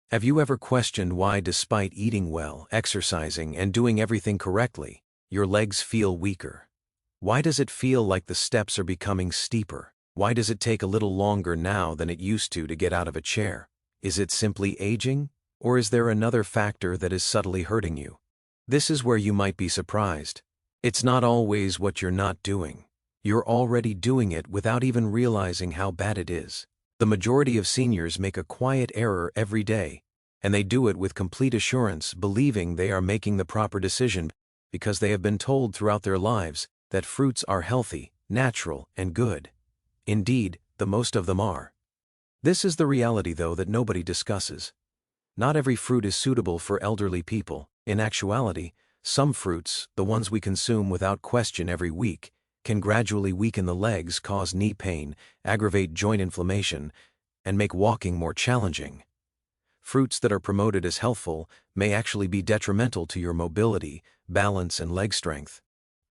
Have you ever questioned why, despite eating well, exercising, and doing everything correctly, your legs feel weaker? Why does it feel like the steps are becoming steeper? Why does it take a little longer now than it used to get out of a chair? Is it simply aging? Or is there another factor that is subtly hurting you? This is where you might be surprised. It's not always what you're not doing. You're already doing it without even realizing how bad it is. The majority of seniors make a quiet error every day, and they do it with complete assurance, believing they are making the proper decision because they have been told throughout their lives that fruits are healthy, natural, and good. Indeed, the most of them are. This is the reality, though, that nobody discusses. Not every fruit is suitable for elderly people. In actuality, some fruits, the ones we consume without question every week, can gradually weaken the legs, cause knee pain, aggravate joint inflammation, and make walking more challenging. Fruits that are promoted as healthful may actually be detrimental to your mobility, balance, and leg strength.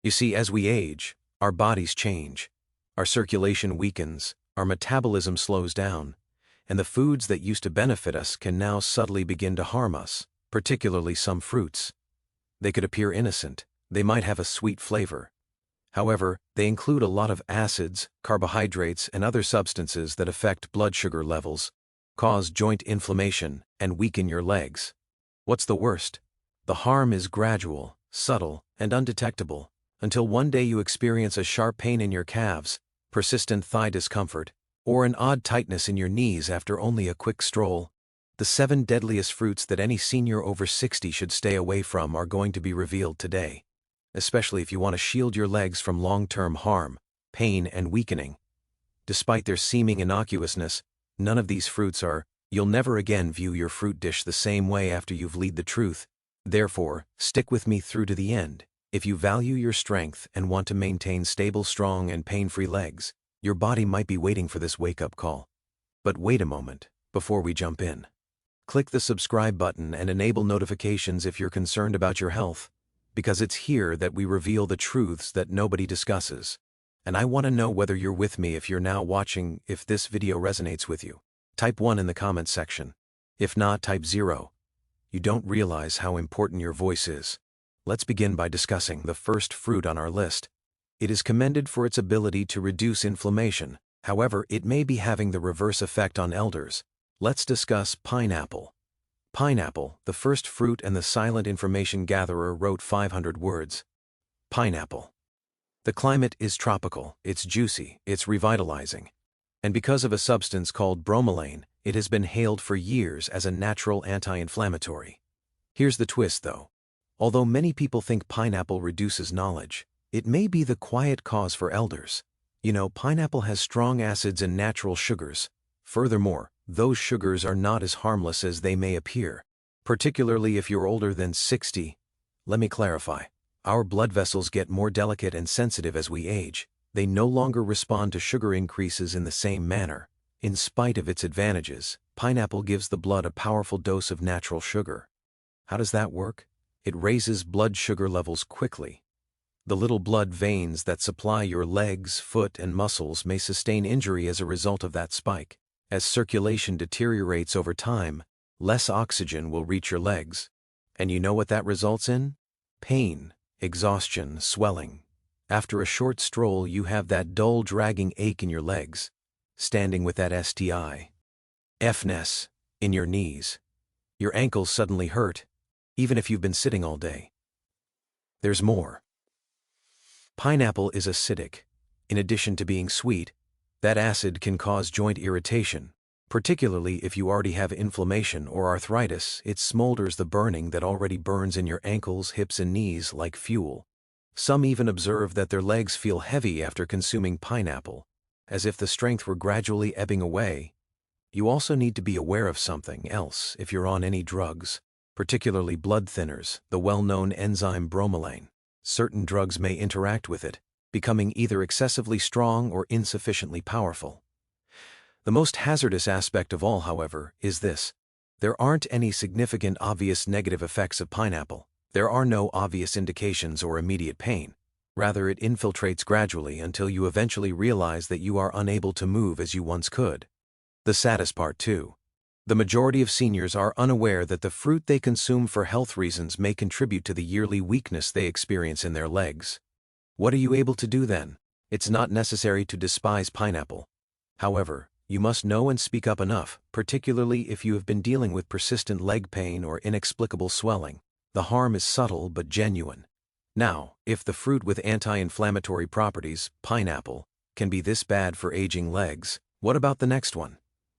You see, as we age, our bodies change. Our circulation weakens, our metabolism slows down, and the foods that used to benefit us can now subtly begin to harm us, particularly some fruits. They could appear innocent, they might have a sweet flavor. However, they include a lot of acids, carbohydrates, and other substances that affect blood sugar levels, cause joint inflammation, and weaken your legs. What's the worst? The harm is gradual, subtle, and undetectable, until one day you experience a sharp pain in your calves, persistent thigh discomfort, or an odd tightness in your knees after only a quick stroll. The 7 deadliest fruits that any senior over 60 should stay away from are going to be revealed today, especially if you want to shield your legs from long-term harm, pain, and weakening. Despite their seeming innocuousness, none of these fruits are. You'll never again view your fruit dish the same way after you've learned the truth. Therefore, stick with me through to the end. If you value your strength and want to maintain stable, strong, and pain-free legs, your body might be waiting for this wake-up call. But wait a moment, before we jump in. Click the subscribe button and enable notifications if you're concerned about your health, because it's here that we reveal the truths that nobody discusses. And I want to know whether you're with me. If you're now watching, if this video resonates with you, type 1 in the comments section. If not, type 0. You don't realize how important your voice is. Let's begin by discussing the first fruit on our list. It is commended for its ability to reduce inflammation. However, it may be having the reverse effect on elders. Let's discuss pineapple. Pineapple, the first fruit and the silent information gatherer, wrote 500 words. Pineapple. The climate is tropical, it's juicy, it's revitalizing. And because of a substance called bromelain, it has been hailed for years as a natural anti-inflammatory. Here's the twist, though. Although many people think pineapple reduces knowledge, it may be the quiet cause for elders. You know, pineapple has strong acids and natural sugars. Furthermore, those sugars are not as harmless as they may appear, particularly if you're older than 60. Let me clarify. Our blood vessels get more delicate and sensitive as we age. They no longer respond to sugar increases in the same manner. In spite of its advantages, pineapple gives the blood a powerful dose of natural sugar. How does that work? It raises blood sugar levels quickly. The little blood veins that supply your legs, foot, and muscles may sustain injury as a result of that spike. As circulation deteriorates over time, less oxygen will reach your legs. And you know what that results in? Pain, exhaustion, swelling. After a short stroll, you have that dull, dragging ache in your legs, standing with that stiffness in your knees. Your ankles suddenly hurt, even if you've been sitting all day. There's more. Pineapple is acidic. In addition to being sweet, that acid can cause joint irritation, particularly if you already have inflammation or arthritis. It smolders the burning that already burns in your ankles, hips, and knees like fuel. Some even observe that their legs feel heavy after consuming pineapple, as if the strength were gradually ebbing away. You also need to be aware of something else if you're on any drugs, particularly blood thinners, the well-known enzyme bromelain. Certain drugs may interact with it, becoming either excessively strong or insufficiently powerful. The most hazardous aspect of all, however, is this. There aren't any significant obvious negative effects of pineapple. There are no obvious indications or immediate pain. Rather, it infiltrates gradually until you eventually realize that you are unable to move as you once could. The saddest part, too. The majority of seniors are unaware that the fruit they consume for health reasons may contribute to the yearly weakness they experience in their legs. What are you able to do then? It's not necessary to despise pineapple. However, you must know and speak up enough, particularly if you have been dealing with persistent leg pain or inexplicable swelling. The harm is subtle but genuine. Now, if the fruit with anti-inflammatory properties, pineapple, can be this bad for aging legs, what about the next one?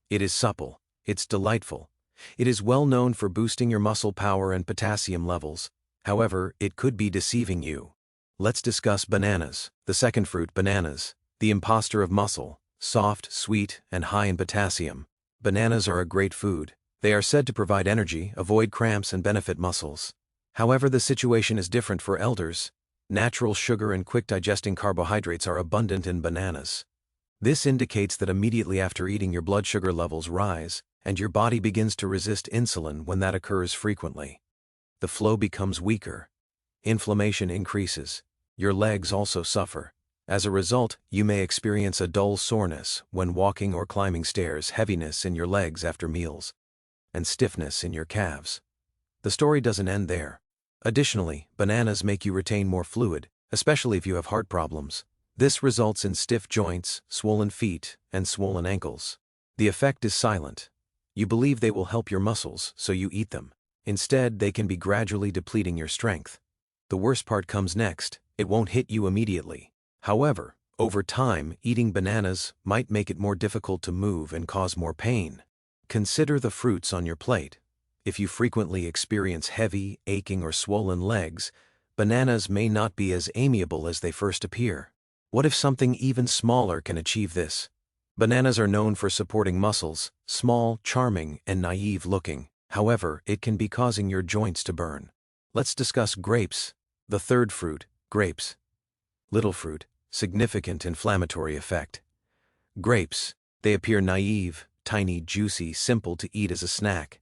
It is supple. It's delightful. It is well known for boosting your muscle power and potassium levels. However, it could be deceiving you. Let's discuss bananas. The second fruit, bananas, the imposter of muscle. Soft, sweet, and high in potassium. Bananas are a great food. They are said to provide energy, avoid cramps, and benefit muscles. However, the situation is different for elders. Natural sugar and quick-digesting carbohydrates are abundant in bananas. This indicates that immediately after eating your blood sugar levels rise, and your body begins to resist insulin when that occurs frequently. The flow becomes weaker. Inflammation increases. Your legs also suffer. As a result, you may experience a dull soreness when walking or climbing stairs, heaviness in your legs after meals, and stiffness in your calves. The story doesn't end there. Additionally, bananas make you retain more fluid, especially if you have heart problems. This results in stiff joints, swollen feet, and swollen ankles. The effect is silent. You believe they will help your muscles, so you eat them. Instead, they can be gradually depleting your strength. The worst part comes next. It won't hit you immediately. However, over time, eating bananas might make it more difficult to move and cause more pain. Consider the fruits on your plate. If you frequently experience heavy, aching, or swollen legs, bananas may not be as amiable as they first appear. What if something even smaller can achieve this? Bananas are known for supporting muscles, small, charming, and naive-looking. However, it can be causing your joints to burn. Let's discuss grapes. The third fruit, grapes. Little fruit. Significant inflammatory effect. Grapes. They appear naive, tiny, juicy, simple to eat as a snack.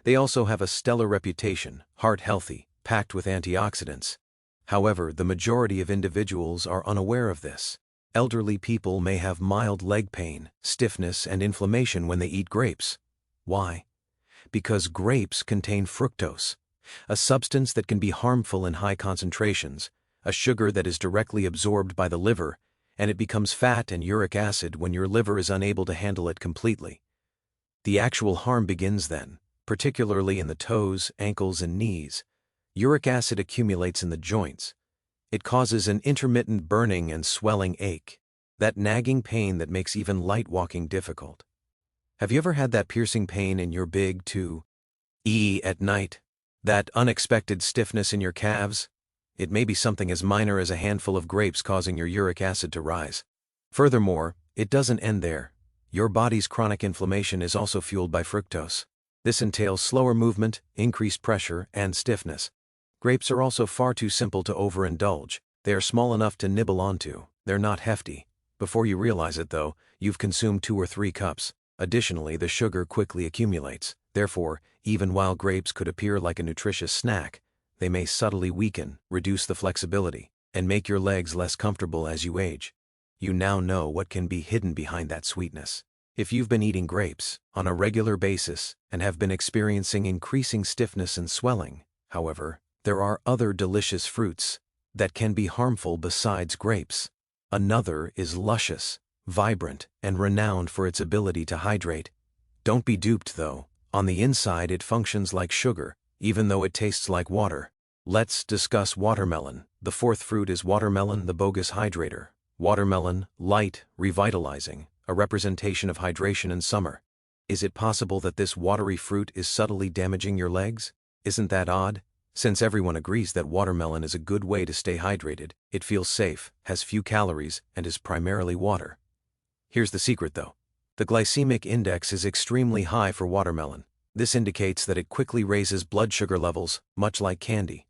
They also have a stellar reputation, heart-healthy, packed with antioxidants. However, the majority of individuals are unaware of this. Elderly people may have mild leg pain, stiffness, and inflammation when they eat grapes. Why? Because grapes contain fructose, a substance that can be harmful in high concentrations, a sugar that is directly absorbed by the liver, and it becomes fat and uric acid when your liver is unable to handle it completely. The actual harm begins then, particularly in the toes, ankles, and knees. Uric acid accumulates in the joints. It causes an intermittent burning and swelling ache, that nagging pain that makes even light walking difficult. Have you ever had that piercing pain in your big toe at night? That unexpected stiffness in your calves? It may be something as minor as a handful of grapes causing your uric acid to rise. Furthermore, it doesn't end there. Your body's chronic inflammation is also fueled by fructose. This entails slower movement, increased pressure, and stiffness. Grapes are also far too simple to overindulge. They are small enough to nibble onto. They're not hefty. Before you realize it though, you've consumed 2 or 3 cups. Additionally, the sugar quickly accumulates. Therefore, even while grapes could appear like a nutritious snack, they may subtly weaken, reduce the flexibility, and make your legs less comfortable as you age. You now know what can be hidden behind that sweetness. If you've been eating grapes on a regular basis and have been experiencing increasing stiffness and swelling, however, there are other delicious fruits that can be harmful besides grapes. Another is luscious, vibrant, and renowned for its ability to hydrate. Don't be duped though. On the inside it functions like sugar, even though it tastes like water. Let's discuss watermelon. The fourth fruit is watermelon, the bogus hydrator. Watermelon, light, revitalizing, a representation of hydration in summer. Is it possible that this watery fruit is subtly damaging your legs? Isn't that odd? Since everyone agrees that watermelon is a good way to stay hydrated, it feels safe, has few calories, and is primarily water. Here's the secret though. The glycemic index is extremely high for watermelon. This indicates that it quickly raises blood sugar levels, much like candy.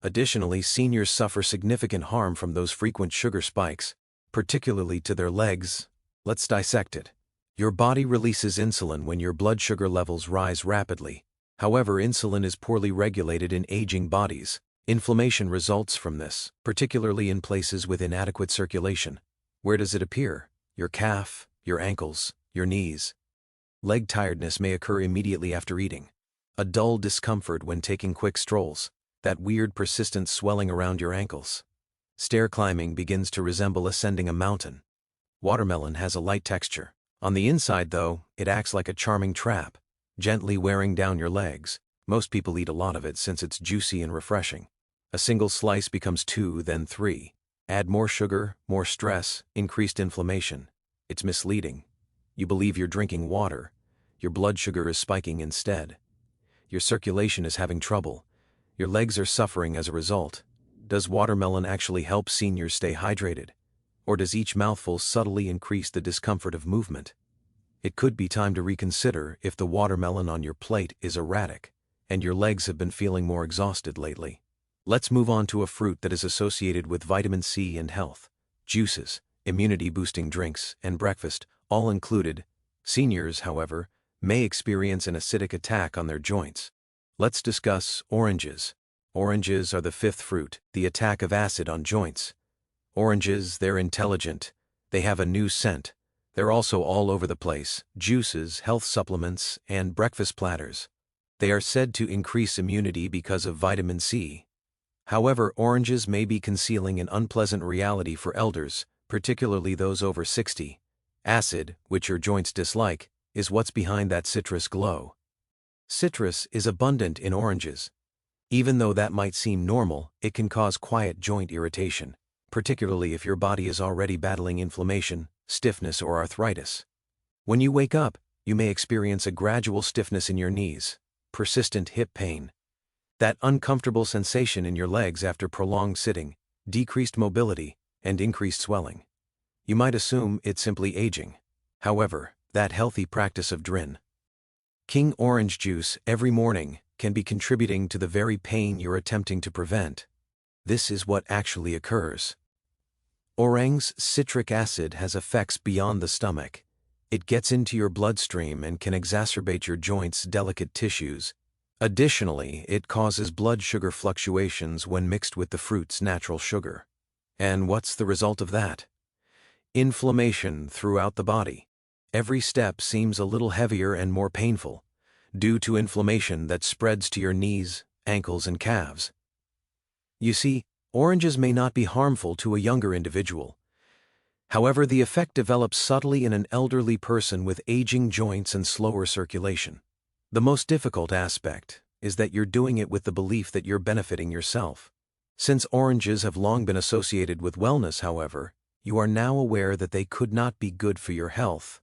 Additionally, seniors suffer significant harm from those frequent sugar spikes, particularly to their legs. Let's dissect it. Your body releases insulin when your blood sugar levels rise rapidly. However, insulin is poorly regulated in aging bodies. Inflammation results from this, particularly in places with inadequate circulation. Where does it appear? Your calf, your ankles, your knees. Leg tiredness may occur immediately after eating. A dull discomfort when taking quick strolls. That weird persistent swelling around your ankles. Stair climbing begins to resemble ascending a mountain. Watermelon has a light texture. On the inside, though, it acts like a charming trap, gently wearing down your legs. Most people eat a lot of it since it's juicy and refreshing. A single slice becomes 2, then 3. Add more sugar, more stress, increased inflammation. It's misleading. You believe you're drinking water. Your blood sugar is spiking instead. Your circulation is having trouble. Your legs are suffering as a result. Does watermelon actually help seniors stay hydrated? Or does each mouthful subtly increase the discomfort of movement? It could be time to reconsider if the watermelon on your plate is erratic, and your legs have been feeling more exhausted lately. Let's move on to a fruit that is associated with vitamin C and health. Juices, immunity-boosting drinks, and breakfast, all included. Seniors, however, may experience an acidic attack on their joints. Let's discuss oranges. Oranges are the fifth fruit, the attack of acid on joints. Oranges, they're intelligent. They have a new scent. They're also all over the place, juices, health supplements, and breakfast platters. They are said to increase immunity because of vitamin C. However, oranges may be concealing an unpleasant reality for elders, particularly those over 60. Acid, which your joints dislike, is what's behind that citrus glow. Citrus is abundant in oranges. Even though that might seem normal, it can cause quiet joint irritation, particularly if your body is already battling inflammation, stiffness, or arthritis. When you wake up, you may experience a gradual stiffness in your knees, persistent hip pain, that uncomfortable sensation in your legs after prolonged sitting, decreased mobility, and increased swelling. You might assume it's simply aging. However, that healthy practice of King orange juice every morning can be contributing to the very pain you're attempting to prevent. This is what actually occurs. Orange's citric acid has effects beyond the stomach. It gets into your bloodstream and can exacerbate your joints' delicate tissues. Additionally, it causes blood sugar fluctuations when mixed with the fruit's natural sugar. And what's the result of that? Inflammation throughout the body. Every step seems a little heavier and more painful, due to inflammation that spreads to your knees, ankles, and calves. You see, oranges may not be harmful to a younger individual. However, the effect develops subtly in an elderly person with aging joints and slower circulation. The most difficult aspect is that you're doing it with the belief that you're benefiting yourself. Since oranges have long been associated with wellness, however, you are now aware that they could not be good for your health.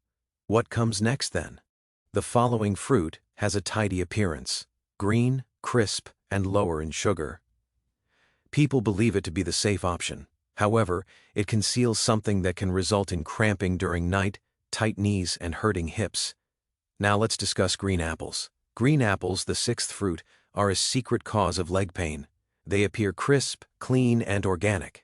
What comes next then? The following fruit has a tidy appearance: green, crisp, and lower in sugar. People believe it to be the safe option. However, it conceals something that can result in cramping during night, tight knees, and hurting hips. Now let's discuss green apples. Green apples, the sixth fruit, are a secret cause of leg pain. They appear crisp, clean, and organic.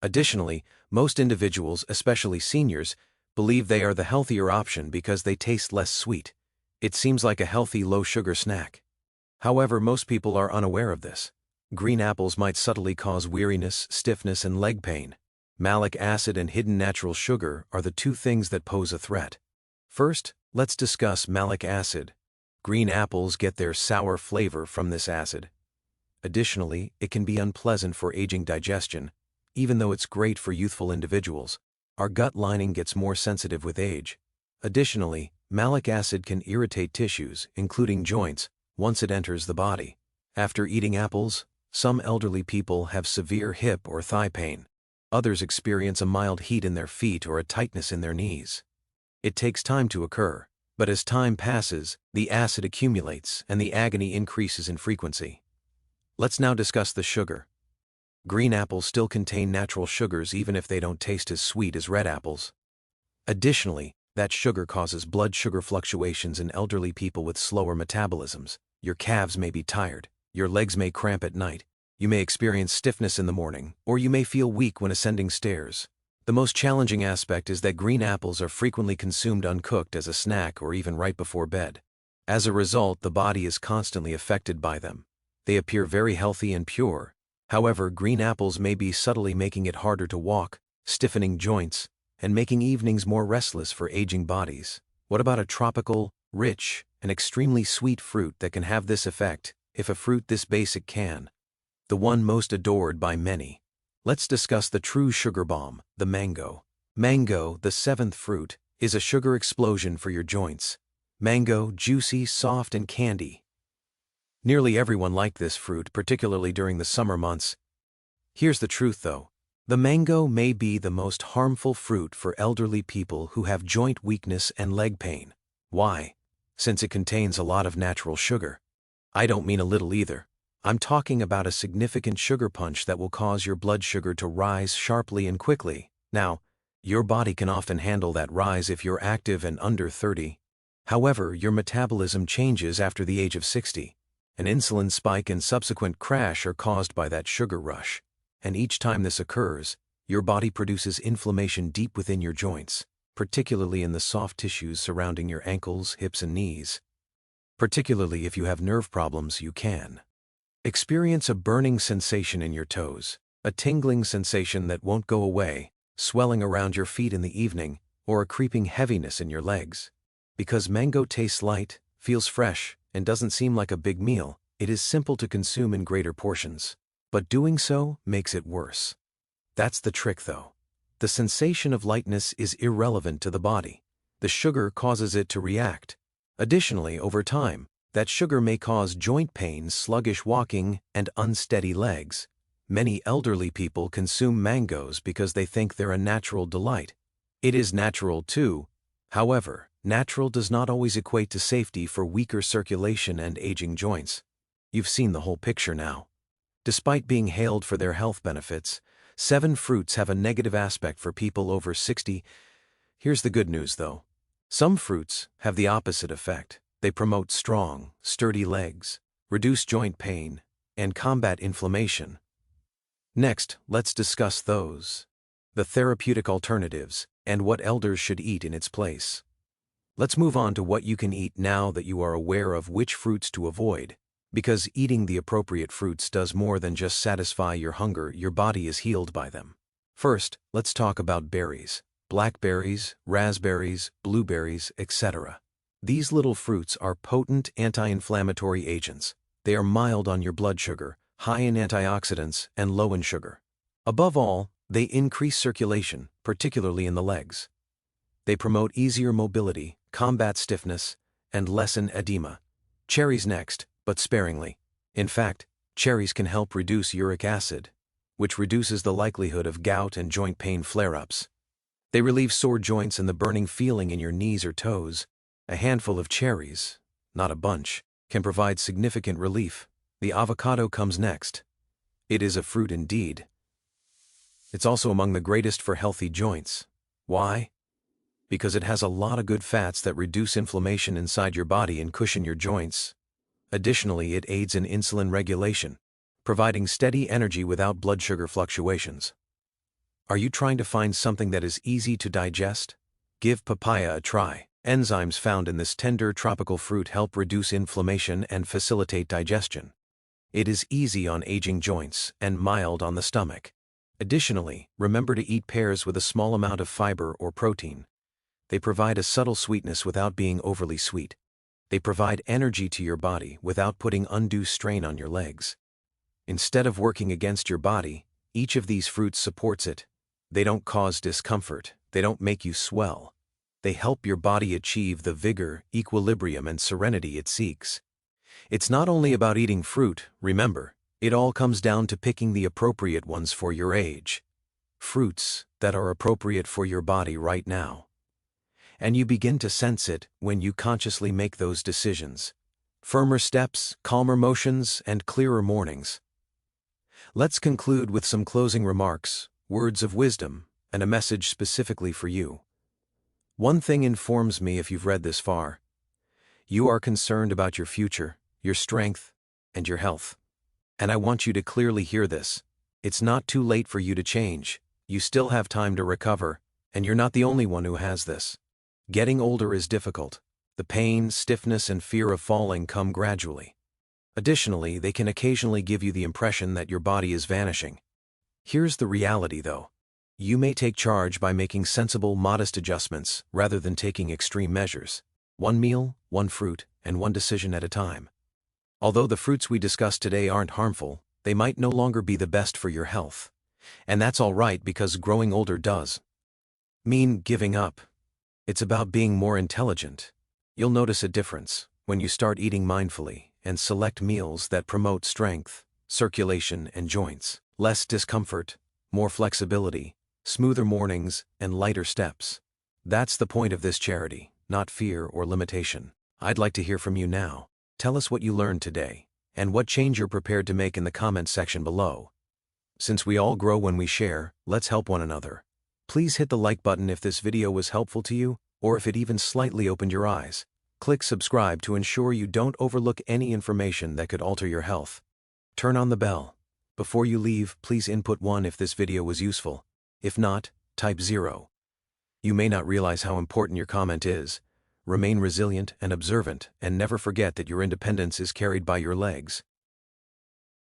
Additionally, most individuals, especially seniors, believe they are the healthier option because they taste less sweet. It seems like a healthy, low-sugar snack. However, most people are unaware of this. Green apples might subtly cause weariness, stiffness, and leg pain. Malic acid and hidden natural sugar are the two things that pose a threat. First, let's discuss malic acid. Green apples get their sour flavor from this acid. Additionally, it can be unpleasant for aging digestion. Even though it's great for youthful individuals, our gut lining gets more sensitive with age. Additionally, malic acid can irritate tissues, including joints, once it enters the body. After eating apples, some elderly people have severe hip or thigh pain. Others experience a mild heat in their feet or a tightness in their knees. It takes time to occur, but as time passes, the acid accumulates and the agony increases in frequency. Let's now discuss the sugar. Green apples still contain natural sugars even if they don't taste as sweet as red apples. Additionally, that sugar causes blood sugar fluctuations in elderly people with slower metabolisms. Your calves may be tired, your legs may cramp at night, you may experience stiffness in the morning, or you may feel weak when ascending stairs. The most challenging aspect is that green apples are frequently consumed uncooked as a snack or even right before bed. As a result, the body is constantly affected by them. They appear very healthy and pure. However, green apples may be subtly making it harder to walk, stiffening joints, and making evenings more restless for aging bodies. What about a tropical, rich, and extremely sweet fruit that can have this effect, if a fruit this basic can. The one most adored by many. Let's discuss the true sugar bomb, the mango. Mango, the seventh fruit, is a sugar explosion for your joints. Mango, juicy, soft, and candy. Nearly everyone liked this fruit, particularly during the summer months. Here's the truth though. The mango may be the most harmful fruit for elderly people who have joint weakness and leg pain. Why? Since it contains a lot of natural sugar. I don't mean a little either. I'm talking about a significant sugar punch that will cause your blood sugar to rise sharply and quickly. Now, your body can often handle that rise if you're active and under 30. However, your metabolism changes after the age of 60. An insulin spike and subsequent crash are caused by that sugar rush. And each time this occurs, your body produces inflammation deep within your joints, particularly in the soft tissues surrounding your ankles, hips, and knees. Particularly if you have nerve problems, you can experience a burning sensation in your toes, a tingling sensation that won't go away, swelling around your feet in the evening, or a creeping heaviness in your legs. Because mango tastes light, feels fresh, and doesn't seem like a big meal, it is simple to consume in greater portions. But doing so makes it worse. That's the trick though. The sensation of lightness is irrelevant to the body. The sugar causes it to react. Additionally, over time, that sugar may cause joint pain, sluggish walking, and unsteady legs. Many elderly people consume mangoes because they think they're a natural delight. It is natural too. However, natural does not always equate to safety for weaker circulation and aging joints. You've seen the whole picture now. Despite being hailed for their health benefits, 7 fruits have a negative aspect for people over 60. Here's the good news though. Some fruits have the opposite effect. They promote strong, sturdy legs, reduce joint pain, and combat inflammation. Next, let's discuss those. The therapeutic alternatives, and what elders should eat in its place. Let's move on to what you can eat now that you are aware of which fruits to avoid. Because eating the appropriate fruits does more than just satisfy your hunger, your body is healed by them. First, let's talk about berries. Blackberries, raspberries, blueberries, etc. These little fruits are potent anti-inflammatory agents. They are mild on your blood sugar, high in antioxidants, and low in sugar. Above all, they increase circulation, particularly in the legs. They promote easier mobility, combat stiffness, and lessen edema. Cherries next, but sparingly. In fact, cherries can help reduce uric acid, which reduces the likelihood of gout and joint pain flare-ups. They relieve sore joints and the burning feeling in your knees or toes. A handful of cherries, not a bunch, can provide significant relief. The avocado comes next. It is a fruit indeed. It's also among the greatest for healthy joints. Why? Because it has a lot of good fats that reduce inflammation inside your body and cushion your joints. Additionally, it aids in insulin regulation, providing steady energy without blood sugar fluctuations. Are you trying to find something that is easy to digest? Give papaya a try. Enzymes found in this tender tropical fruit help reduce inflammation and facilitate digestion. It is easy on aging joints and mild on the stomach. Additionally, remember to eat pears with a small amount of fiber or protein. They provide a subtle sweetness without being overly sweet. They provide energy to your body without putting undue strain on your legs. Instead of working against your body, each of these fruits supports it. They don't cause discomfort. They don't make you swell. They help your body achieve the vigor, equilibrium, and serenity it seeks. It's not only about eating fruit, remember, it all comes down to picking the appropriate ones for your age. Fruits that are appropriate for your body right now. And you begin to sense it when you consciously make those decisions. Firmer steps, calmer motions, and clearer mornings. Let's conclude with some closing remarks, words of wisdom, and a message specifically for you. One thing informs me if you've read this far. You are concerned about your future, your strength, and your health. And I want you to clearly hear this. It's not too late for you to change. You still have time to recover, and you're not the only one who has this. Getting older is difficult. The pain, stiffness, and fear of falling come gradually. Additionally, they can occasionally give you the impression that your body is vanishing. Here's the reality though. You may take charge by making sensible, modest adjustments rather than taking extreme measures. One meal, one fruit, and one decision at a time. Although the fruits we discussed today aren't harmful, they might no longer be the best for your health. And that's all right, because growing older does mean giving up. It's about being more intelligent. You'll notice a difference when you start eating mindfully and select meals that promote strength, circulation, and joints. Less discomfort, more flexibility, smoother mornings, and lighter steps. That's the point of this charity, not fear or limitation. I'd like to hear from you now. Tell us what you learned today, and what change you're prepared to make in the comments section below. Since we all grow when we share, let's help one another. Please hit the like button if this video was helpful to you, or if it even slightly opened your eyes. Click subscribe to ensure you don't overlook any information that could alter your health. Turn on the bell. Before you leave, please input 1 if this video was useful. If not, type 0. You may not realize how important your comment is. Remain resilient and observant, and never forget that your independence is carried by your legs.